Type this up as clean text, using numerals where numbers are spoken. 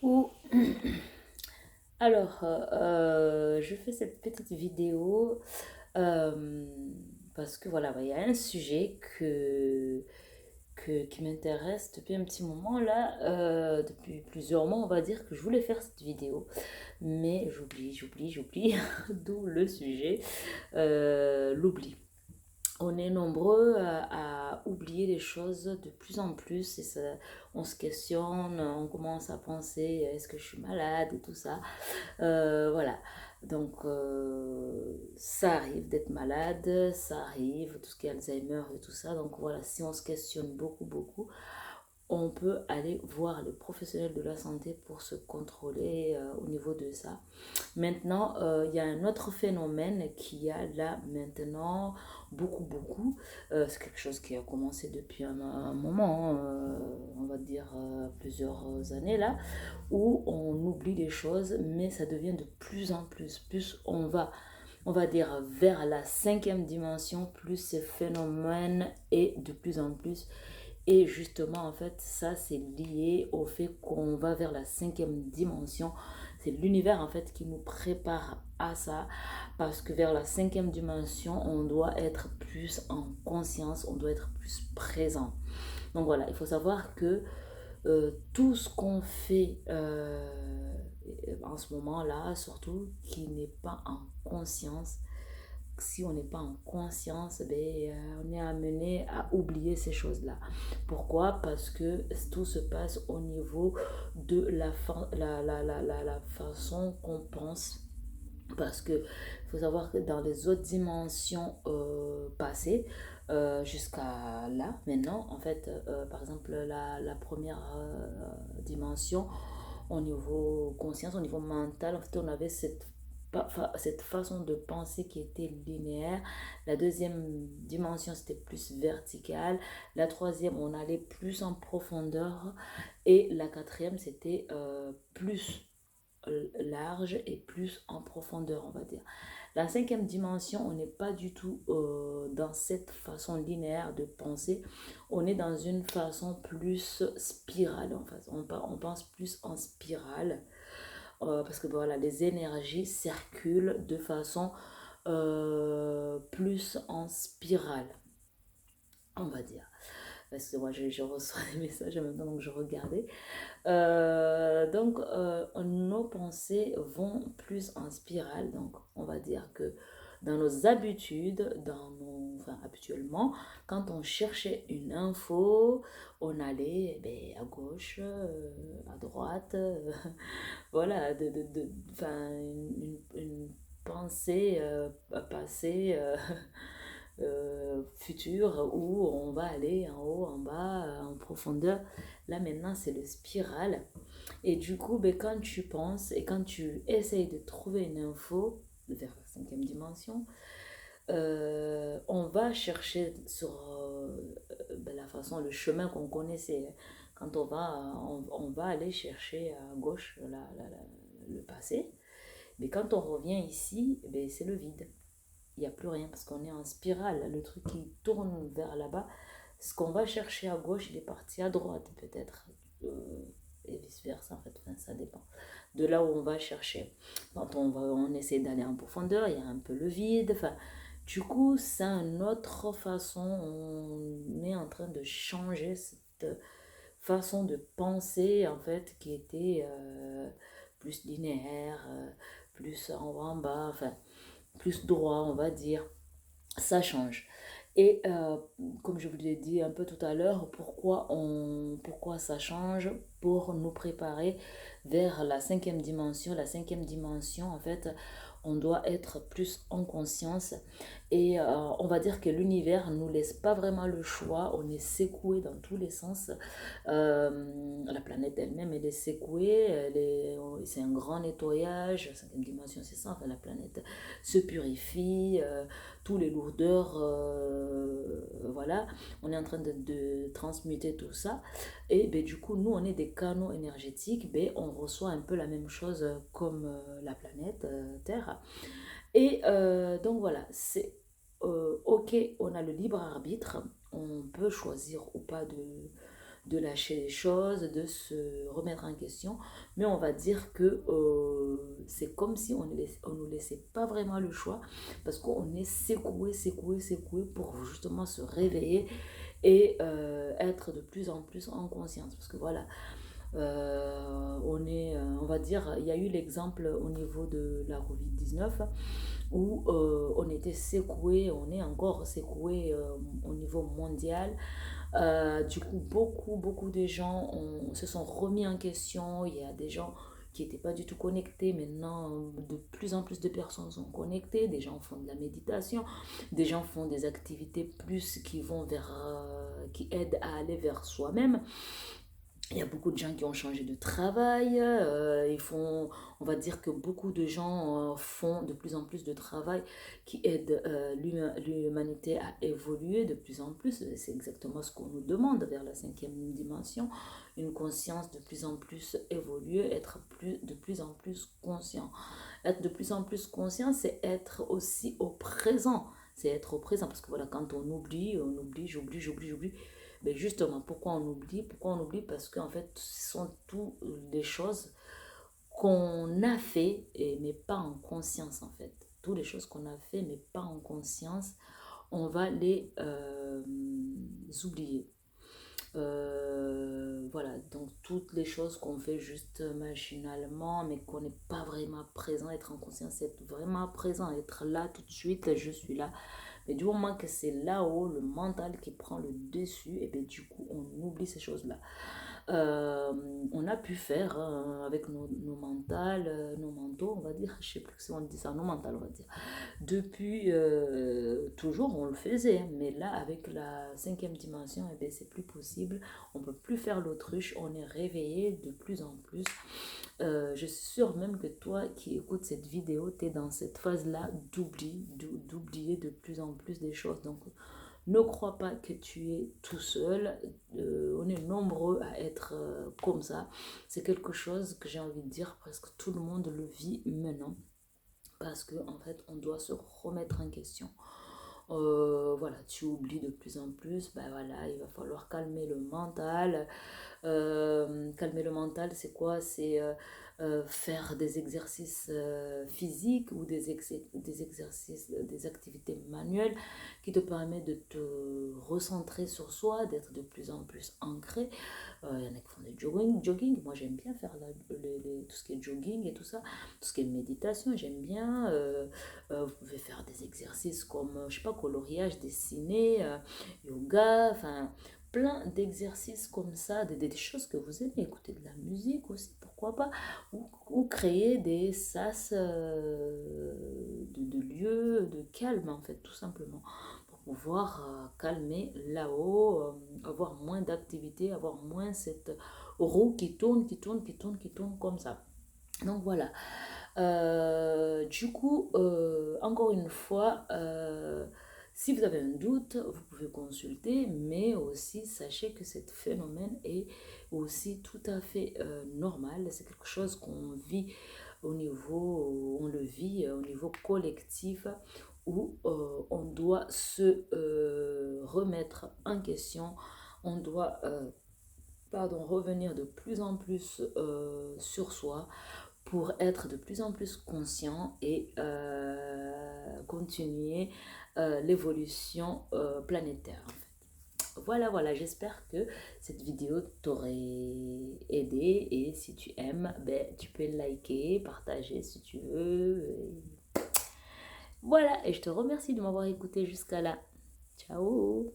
Ou je fais cette petite vidéo euh, parce que voilà, il y a un sujet qui m'intéresse depuis un petit moment là, depuis plusieurs mois, on va dire que je voulais faire cette vidéo, mais j'oublie, d'où le sujet, l'oubli. On est nombreux à oublier les choses de plus en plus et ça, on se questionne, on commence à penser est-ce que je suis malade et tout ça. Voilà. Ça arrive d'être malade, ça arrive, tout ce qui est Alzheimer et tout ça. Donc voilà, si on se questionne beaucoup, on peut aller voir le professionnel de la santé pour se contrôler au niveau de ça. Maintenant, il y a un autre phénomène qui a là maintenant beaucoup. C'est quelque chose qui a commencé depuis un moment, hein, on va dire plusieurs années là, où on oublie les choses, mais ça devient de plus en plus. Plus on va dire vers la cinquième dimension, plus ce phénomène est de plus en plus. Et justement, en fait, ça, c'est lié au fait qu'on va vers la cinquième dimension. C'est l'univers, en fait, qui nous prépare à ça. Parce que vers la cinquième dimension, on doit être plus en conscience, on doit être plus présent. Donc voilà, il faut savoir que tout ce qu'on fait en ce moment-là, surtout, qui n'est pas en conscience, si on n'est pas en conscience, on est amené à oublier ces choses-là. Pourquoi? Parce que tout se passe au niveau de la façon qu'on pense. Parce que il faut savoir que dans les autres dimensions passées, jusqu'à là, maintenant, en fait, par exemple, la première dimension, au niveau conscience, au niveau mental, en fait, on avait cette façon de penser qui était linéaire. La deuxième dimension, c'était plus vertical. La troisième, on allait plus en profondeur. Et la quatrième, c'était plus large et plus en profondeur, on va dire. La cinquième dimension, on n'est pas du tout dans cette façon linéaire de penser. On est dans une façon plus spirale, en fait. On pense plus en spirale parce que voilà, les énergies circulent de façon plus en spirale, on va dire. Parce que moi, je reçois des messages en même temps, donc je regardais. Nos pensées vont plus en spirale. Donc, on va dire que dans nos habitudes, habituellement, quand on cherchait une info, on allait à gauche, à droite, voilà, une pensée passée, future, où on va aller en haut, en bas, en profondeur. Là maintenant, c'est le spiral. Et du coup, quand tu penses et quand tu essayes de trouver une info vers la cinquième dimension, on va chercher sur la façon, le chemin qu'on connaissait. Quand on va aller chercher à gauche le passé. Mais quand on revient ici, c'est le vide. Il n'y a plus rien parce qu'on est en spirale. Le truc qui tourne vers là-bas, ce qu'on va chercher à gauche, il est parti à droite peut-être. Et vice-versa, en fait, enfin, ça dépend de là où on va chercher. Quand on essaie d'aller en profondeur, il y a un peu le vide. Enfin, du coup, c'est une autre façon. On est en train de changer cette façon de penser, en fait, qui était plus linéaire, plus en haut en bas, enfin, plus droit, on va dire. Ça change. Et comme je vous l'ai dit un peu tout à l'heure, pourquoi ça change? Pour nous préparer vers la cinquième dimension. La cinquième dimension, en fait, on doit être plus en conscience. Et on va dire que l'univers ne nous laisse pas vraiment le choix. On est secoué dans tous les sens. La planète elle-même, elle est secouée. C'est un grand nettoyage. La cinquième dimension, c'est ça. Enfin, la planète se purifie. Tous les lourdeurs, voilà, on est en train de transmuter tout ça. Et du coup, nous, on est des canaux énergétiques, on reçoit un peu la même chose comme la planète Terre. Et donc voilà, c'est ok, on a le libre arbitre, on peut choisir ou pas de lâcher les choses, de se remettre en question. Mais on va dire que c'est comme si on ne nous laissait pas vraiment le choix parce qu'on est secoué, secoué, secoué pour justement se réveiller et être de plus en plus en conscience. Parce que voilà, on va dire, il y a eu l'exemple au niveau de la Covid-19 où on était secoué, on est encore secoué au niveau mondial. Du coup, beaucoup de gens se sont remis en question. Il y a des gens qui n'étaient pas du tout connectés. Maintenant, de plus en plus de personnes sont connectées. Des gens font de la méditation. Des gens font des activités plus qui vont qui aident à aller vers soi-même. Il y a beaucoup de gens qui ont changé de travail. On va dire que beaucoup de gens font de plus en plus de travail qui aide l'humanité à évoluer de plus en plus. C'est exactement ce qu'on nous demande vers la 5e dimension. Une conscience de plus en plus évoluée, de plus en plus conscient. Être de plus en plus conscient, c'est être aussi au présent. C'est être au présent parce que voilà, quand on oublie, j'oublie. Mais justement, pourquoi on oublie? Pourquoi on oublie? Parce qu'en fait, ce sont toutes les choses qu'on a fait, mais pas en conscience en fait. Toutes les choses qu'on a fait, mais pas en conscience, on va les oublier. Voilà, donc toutes les choses qu'on fait juste machinalement, mais qu'on n'est pas vraiment présent, être en conscience, être vraiment présent, être là tout de suite, je suis là. Mais du moment que c'est là-haut, le mental qui prend le dessus, et bien du coup, on oublie ces choses-là. On a pu faire avec nos mentales, nos mentaux, on va dire, je sais plus si on dit ça, nos mentales, on va dire. Depuis toujours, on le faisait, mais là, avec la 5e dimension, eh bien, c'est plus possible. On peut plus faire l'autruche, on est réveillé de plus en plus. Je suis sûre même que toi qui écoutes cette vidéo, tu es dans cette phase-là d'oublier de plus en plus des choses. Donc, ne crois pas que tu es tout seul. On est nombreux à être comme ça. C'est quelque chose que j'ai envie de dire, presque tout le monde le vit maintenant. Parce que en fait, on doit se remettre en question. Voilà, tu oublies de plus en plus. Ben voilà, il va falloir calmer le mental. Calmer le mental, c'est quoi? C'est faire des exercices physiques ou des exercices, des activités manuelles qui te permettent de te recentrer sur soi, d'être de plus en plus ancré. Il y en a qui font du jogging. Moi, j'aime bien faire tout ce qui est jogging et tout ça. Tout ce qui est méditation, j'aime bien. Vous pouvez faire des exercices comme, je sais pas, coloriage, dessiner, yoga, enfin plein d'exercices comme ça, des choses que vous aimez, écouter de la musique aussi, pourquoi pas, ou créer des sas de lieux de calme en fait, tout simplement, pour pouvoir calmer là-haut, avoir moins d'activité, avoir moins cette roue qui tourne, comme ça. Donc voilà. Du coup, encore une fois, si vous avez un doute, vous pouvez consulter, mais aussi sachez que ce phénomène est aussi tout à fait normal. C'est quelque chose qu'on vit on le vit au niveau collectif où on doit se remettre en question, on doit revenir de plus en plus sur soi pour être de plus en plus conscient et continuer l'évolution planétaire. En fait. Voilà, j'espère que cette vidéo t'aurait aidé et si tu aimes, ben, tu peux liker, partager si tu veux. Voilà, et je te remercie de m'avoir écouté jusqu'à là. Ciao!